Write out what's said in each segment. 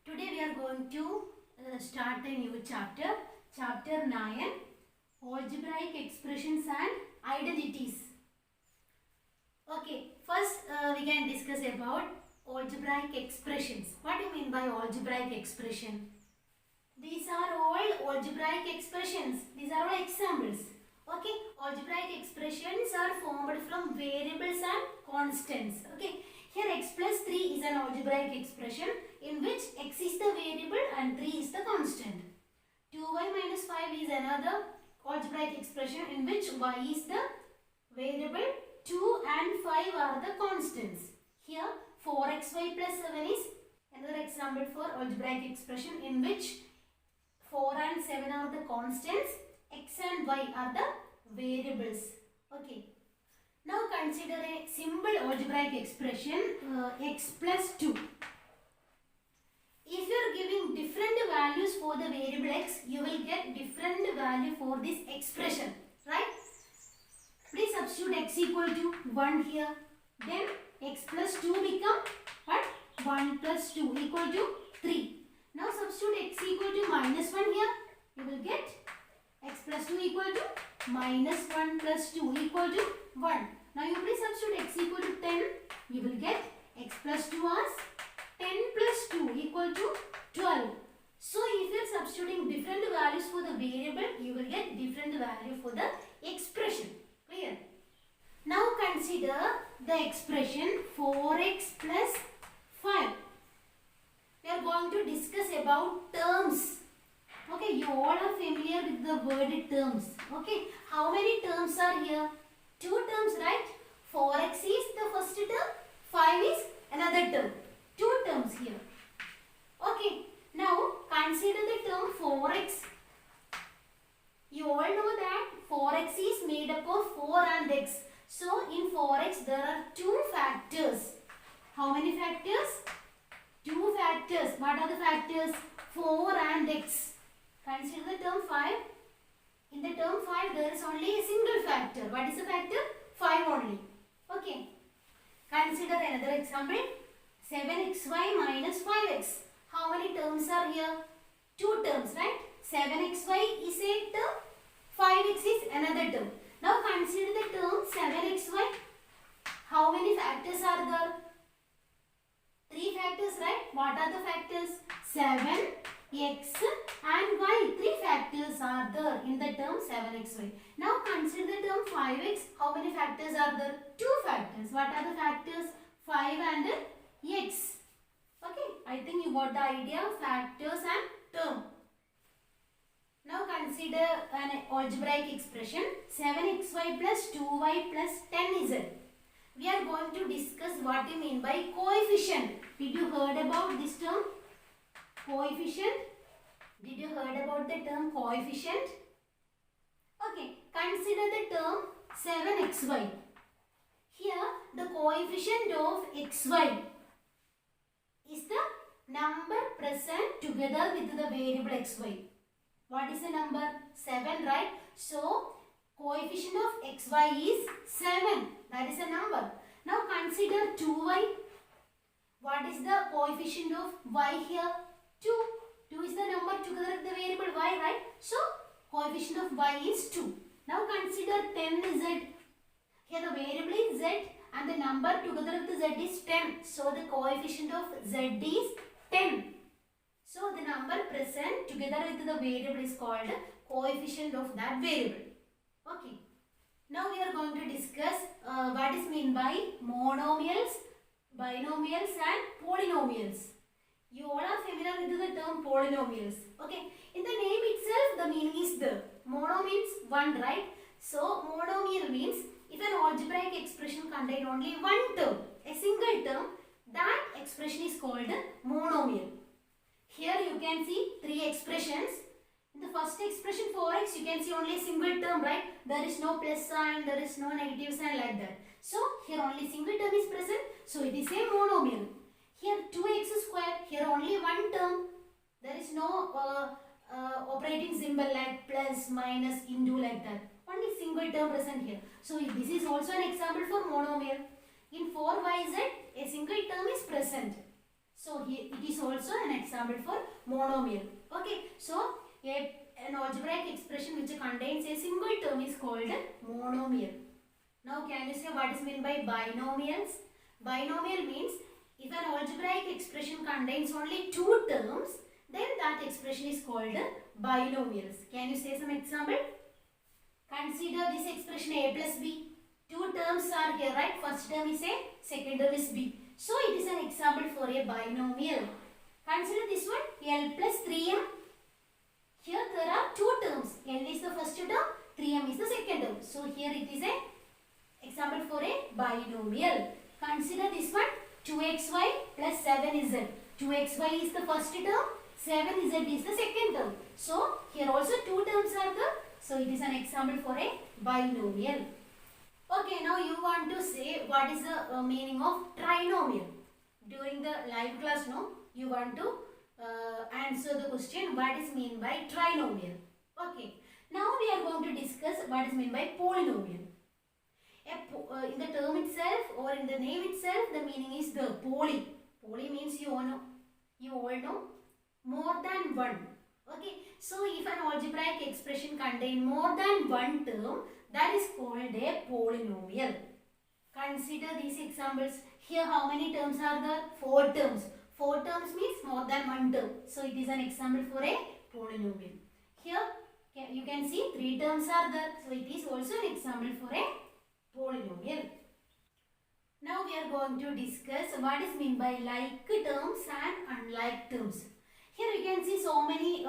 Today we are going to start a new chapter, chapter 9, algebraic expressions and identities. Okay, first we can discuss about algebraic expressions. What do you mean by algebraic expression? These are all algebraic expressions. These are all examples. Okay, algebraic expressions are formed from variables and constants. Okay, here x plus 3 is an algebraic expression in which x is the variable and 3 is the constant. 2y minus 5 is another algebraic expression in which y is the variable, 2 and 5 are the constants. Here 4xy plus 7 is another example for algebraic expression in which 4 and 7 are the constants, x and y are the variables. Okay. Now consider a simple algebraic expression x plus 2. If you are giving different values for the variable x, you will get different value for this expression, right? Please substitute x equal to 1 here. Then x plus 2 become what? 1 plus 2 equal to 3. Now substitute x equal to minus 1 here. You will get x plus 2 equal to minus 1 plus 2 equal to 1. Now you please substitute x equal to 10. You will get x plus 2 as 10 plus 2 equal to 12. So if you are substituting different values for the variable, you will get different value for the expression. Clear? Now consider the expression 4x plus 5. We are going to discuss about terms. Okay, you all are familiar with the word terms. Okay, how many terms are here? 2 terms, right? 4x is the first term, 5 is another term. 2 terms here. Okay, now consider the term 4x. You all know that 4x is made up of 4 and x. So in 4x there are 2 factors. How many factors? 2 factors. What are the factors? 4 and x. Consider the term 5. In the term 5 there is only a single factor. What is the factor? 5 only. Okay. Consider another example. 7xy minus 5x. How many terms are here? 2 terms, right? 7xy is a term. 5x is another term. Now consider the term 7xy. How many factors are there? 3 factors, right? What are the factors? 7, x and y. 3 factors are there in the term 7xy. Now consider the term 5x. How many factors are there? 2 factors. What are the factors? 5 and x. Okay, I think you got the idea of factors and term. Now consider an algebraic expression 7xy plus 2y plus 10z. We are going to discuss what we mean by coefficient. Did you heard about this term? Coefficient. Did you heard about the term coefficient? Okay, consider the term 7xy. Here the coefficient of xy is the number present together with the variable xy. What is the number? 7, right? So coefficient of xy is 7. That is a number. Now consider 2y. What is the coefficient of y here? 2. 2 is the number together with the variable y, right? So coefficient of y is 2. Now consider 10z. Here the variable is z and the number together with the z is 10. So the coefficient of z is 10. So the number present together with the variable is called coefficient of that variable. Okay. Now we are going to discuss what is meant by monomials, binomials and polynomials. You all are familiar with the term polynomials. Okay. In the name itself the meaning is there. Mono means 1, right? So monomial means if an algebraic expression contains only one term, a single term, that expression is called monomial. Here you can see 3 expressions. In the first expression 4x, you can see only a single term, right? There is no plus sign, there is no negative sign like that. So here only single term is present. So it is a monomial. Here 2x square, here only one term. There is no operating symbol like plus, minus, into like that. Only single term present here. So this is also an example for monomial. In 4yz, a single term is present. So here it is also an example for monomial. Okay, so an algebraic expression which contains a single term is called monomial. Now can you say what is meant by binomials? Binomial means if an algebraic expression contains only two terms, then that expression is called binomials. Can you say some example? Consider this expression a plus b. Two terms are here, right? First term is a, second term is b. So it is an example for a binomial. Consider this one L plus 3m. Here there are two terms. L is the first term, 3m is the second term. So here it is a example for a binomial. Consider this one 2xy plus 7z. 2xy is the first term, 7z is the second term. So here also two terms are there. So it is an example for a binomial. Okay, now you want to say what is the meaning of trinomial. During the live class, no, you want to answer the question what is meant by trinomial. Okay, now we are going to discuss what is meant by polynomial. In the term itself or in the name itself, the meaning is the poly. Poly means you all know more than one. Okay, so if an algebraic expression contains more than one term, that is called a polynomial. Consider these examples. Here how many terms are there? 4 terms. 4 terms means more than one term. So it is an example for a polynomial. Here you can see 3 terms are there. So it is also an example for a polynomial. Now we are going to discuss what is meant by like terms and unlike terms. Here you can see so many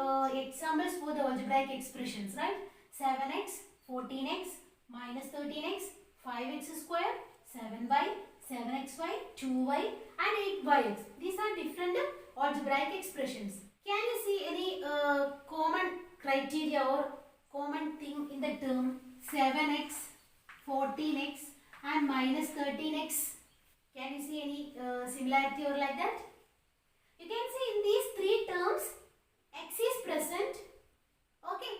examples for the algebraic expressions, right? 7x, 14x, minus 13x, 5x square, 7y, 7xy, 2y and 8yx. These are different algebraic expressions. Can you see any common criteria or common thing in the term 7x, 14x and minus 13x? Can you see any similarity or like that? You can see in these 3 terms x is present, okay,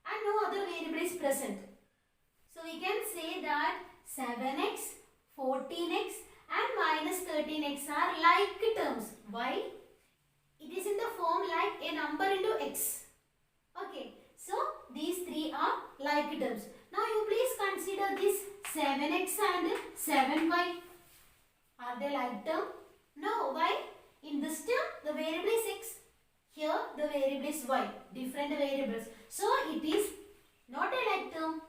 and no other variable is present. So we can say that 7x, 14x and minus 13x are like terms. Why? It is in the form like a number into x. Okay, so these 3 are like terms. Now you please consider this 7x and 7y. Are they like term? No. Why? In this term, the variable is x. Here, the variable is y. Different variables. So, it is not a like term.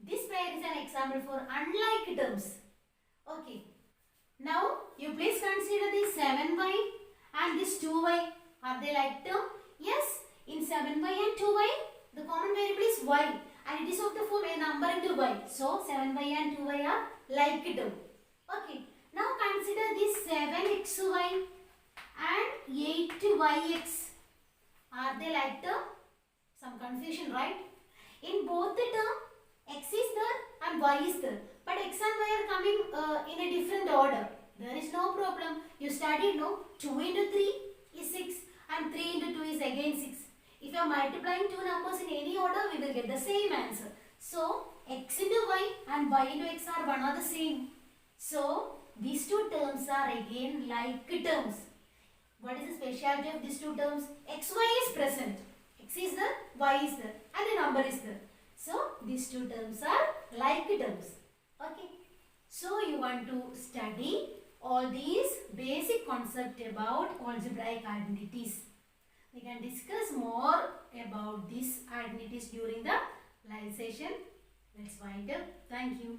This pair is an example for unlike terms. Okay. Now, you please consider this 7y and this 2y. Are they like term? Yes. In 7y and 2y, the common variable is y. And it is of the form a number into y. So, 7y and 2y are like term. Okay. Now, consider this 7xy and 8yx. Are they like term? Some confusion, right? In both the term, x is there and y is there. But x and y are coming in a different order. There is no problem. You studied, no? 2 into 3 is 6 and 3 into 2 is again 6. If you are multiplying two numbers in any order, we will get the same answer. So, x into y and y into x are one are the same. So, these two terms are again like terms. What is the speciality of these two terms? xy is present. X is there, y is there and a number is there. So, these two terms are like terms. Okay. So, you want to study all these basic concepts about algebraic identities. We can discuss more about these identities during the live session. Let's wind up. Thank you.